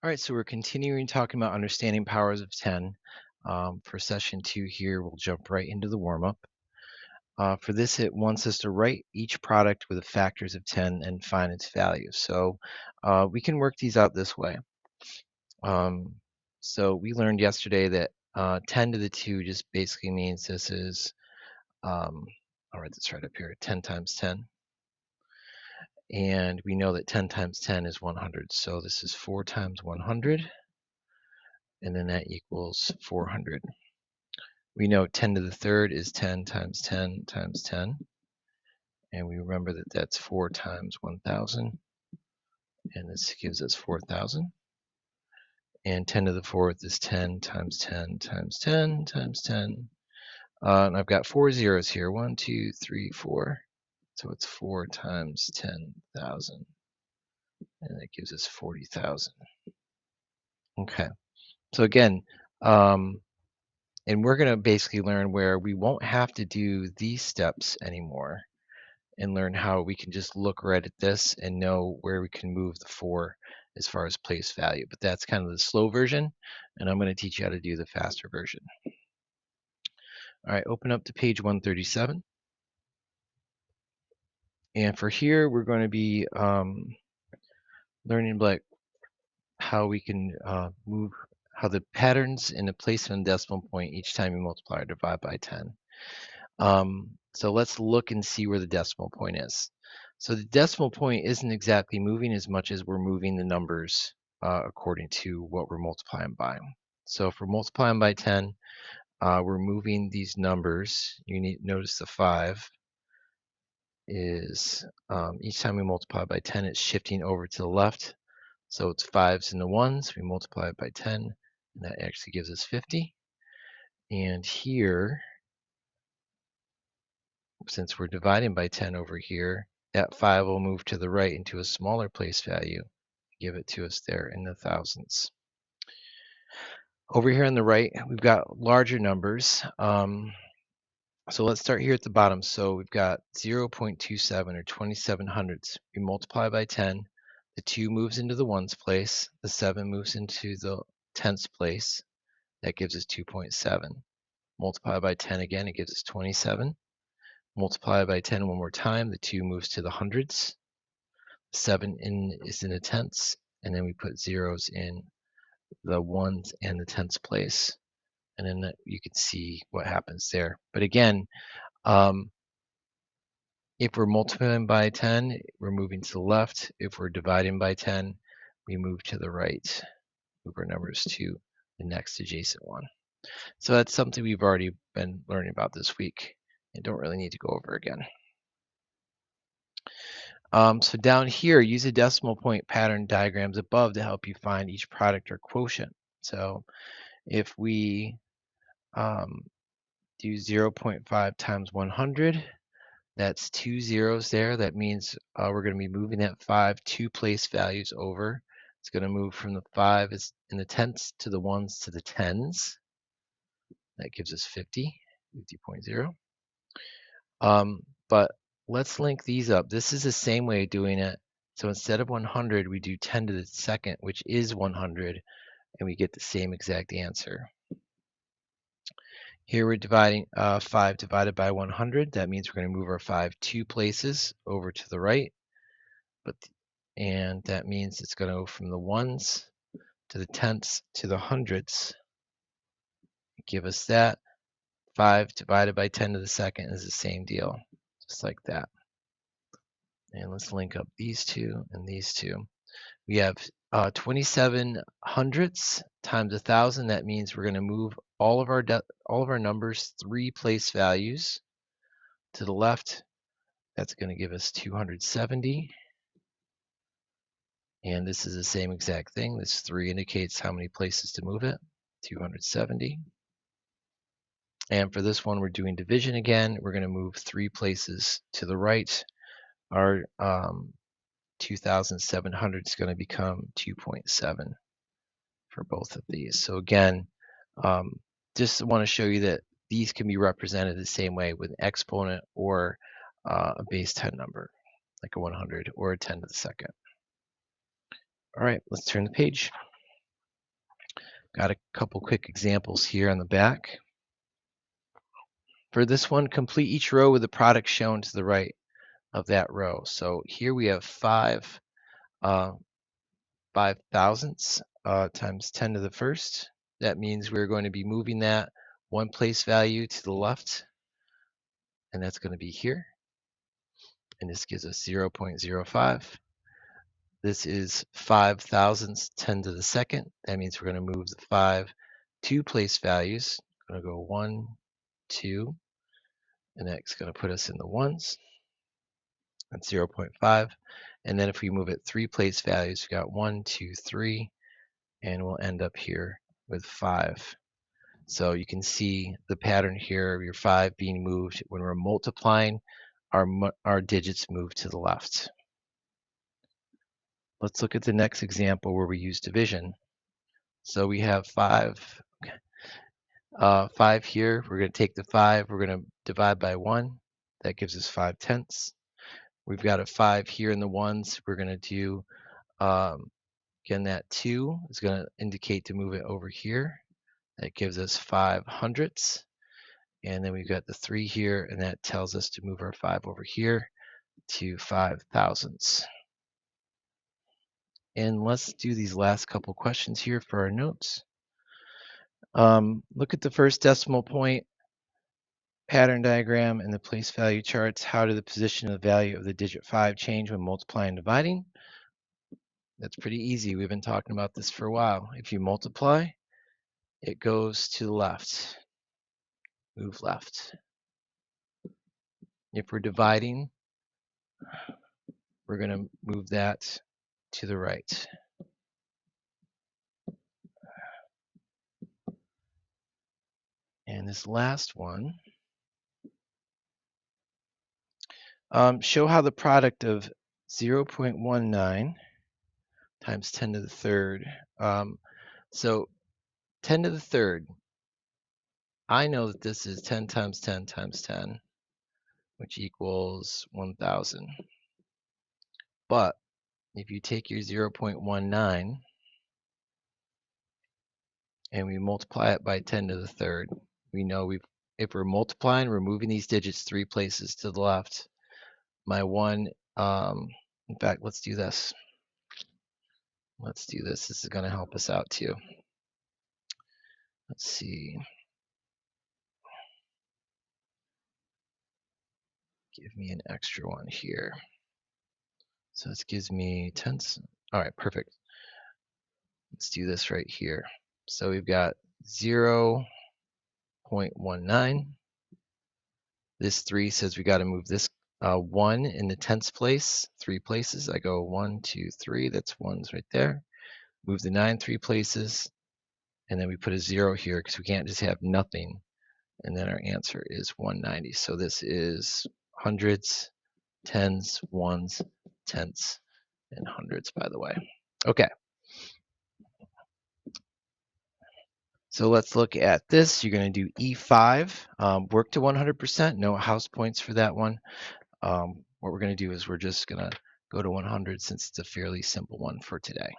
All right, so we're continuing talking about understanding powers of 10. For session 2 here, we'll jump right into the warm-up. For this, it wants us to write each product with the factors of 10 and find its value. So we can work these out this way. Um, so we learned yesterday that 10 to the 2 just basically means this is, I'll write this right up here, 10 times 10. And we know that 10 times 10 is 100. So this is 4 times 100, and then that equals 400. We know 10 to the third is 10 times 10 times 10. And we remember that that's 4 times 1,000. And this gives us 4,000. And 10 to the fourth is 10 times 10 times 10 times 10. And I've got 4 zeros here. 1, 2, 3, 4. So it's 4 times 10,000. And that gives us 40,000. Okay. So again, and we're going to basically learn where we won't have to do these steps anymore, and learn how we can just look right at this and know where we can move the 4 as far as place value. But that's kind of the slow version, and I'm going to teach you how to do the faster version. All right, open up to page 137. And for here, we're going to be learning like how we can move, how the patterns in the placement of decimal point each time you multiply or divide by 10. So let's look and see where the decimal point is. So the decimal point isn't exactly moving as much as we're moving the numbers according to what we're multiplying by. So if we're multiplying by 10, we're moving these numbers. You need to notice the 5 is, each time we multiply by 10, it's shifting over to the left. So it's 5s and the 1s. We multiply it by 10, and that actually gives us 50. And here, since we're dividing by 10 over here, that 5 will move to the right into a smaller place value, give it to us there in the thousands. Over here on the right, we've got larger numbers. So let's start here at the bottom. So we've got 0.27 or 27 hundredths. We multiply by 10. The 2 moves into the ones place. The 7 moves into the tenths place. That gives us 2.7. Multiply by 10 again, it gives us 27. Multiply by 10 one more time, the 2 moves to the hundreds. 7 is in the tenths, and then we put zeros in the ones and the tenths place. And then you can see what happens there. But again, if we're multiplying by 10, we're moving to the left. If we're dividing by 10, we move to the right, move our numbers to the next adjacent one. So that's something we've already been learning about this week and don't really need to go over again. So down here, use a decimal point pattern diagrams above to help you find each product or quotient. So if we do 0.5 times 100, that's 2 zeros there. That means we're going to be moving that 5 2 place values over. It's going to move from the 5 in the tenths to the 1s to the 10s. That gives us 50, 50.0. But let's link these up. This is the same way of doing it. So instead of 100, we do 10 to the second, which is 100, and we get the same exact answer. Here we're dividing 5 divided by 100. That means we're going to move our 5 2 places over to the right. And that means it's going to go from the ones to the tenths to the hundreds. Give us that. 5 divided by 10 to the second is the same deal, just like that. And let's link up these two and these two. We have 27 hundredths times 1,000. That means we're going to move all of our numbers 3 place values to the left. That's going to give us 270. And this is the same exact thing. This 3 indicates how many places to move it, 270. And for this one, we're doing division again. We're going to move 3 places to the right. Our 2,700 is going to become 2.7 for both of these. So again, just want to show you that these can be represented the same way with an exponent or a base 10 number, like a 100 or a 10 to the second. All right, let's turn the page. Got a couple quick examples here on the back. For this one, complete each row with the product shown to the right of that row. So here we have 5 thousandths times 10 to the first. That means we're going to be moving that one place value to the left, and that's going to be here. And this gives us 0.05. This is 5 thousandths 10 to the second. That means we're going to move the 5 2 place values. We're going to go 1, 2, and that's going to put us in the ones. That's 0.5. And then if we move it 3 place values, we got 1, 2, 3, and we'll end up here with 5. So you can see the pattern here of your 5 being moved. When we're multiplying, our digits move to the left. Let's look at the next example where we use division. So we have 5 here. We're going to take the 5, we're going to divide by 1. That gives us 5/10. We've got a 5 here in the ones. We're going to do, again, that 2 is going to indicate to move it over here. That gives us 5/100. And then we've got the 3 here, and that tells us to move our 5 over here to 5/1000. And let's do these last couple questions here for our notes. Look at the first decimal point pattern diagram and the place value charts. How do the position of the value of the digit 5 change when multiplying and dividing? That's pretty easy. We've been talking about this for a while. If you multiply, it goes to the left. Move left. If we're dividing, we're going to move that to the right. And this last one, show how the product of 0.19 times 10 to the third. So 10 to the third, I know that this is 10 times 10 times 10, which equals 1,000. But if you take your 0.19 and we multiply it by 10 to the third, we know if we're multiplying, we're moving these digits 3 places to the left. My 1, in fact, let's do this. Let's do this. This is going to help us out too. Let's see. Give me an extra one here. So this gives me tenths. All right, perfect. Let's do this right here. So we've got 0.19. This 3 says we got to move this 1 in the tenths place, 3 places. I go 1, 2, 3. That's ones right there. Move the 9 3 places, and then we put a 0 here because we can't just have nothing. And then our answer is 190. So this is hundreds, tens, ones, tenths, and hundreds, by the way. Okay. So let's look at this. You're going to do E5, work to 100%, no house points for that one. What we're going to do is we're just going to go to 100 since it's a fairly simple one for today.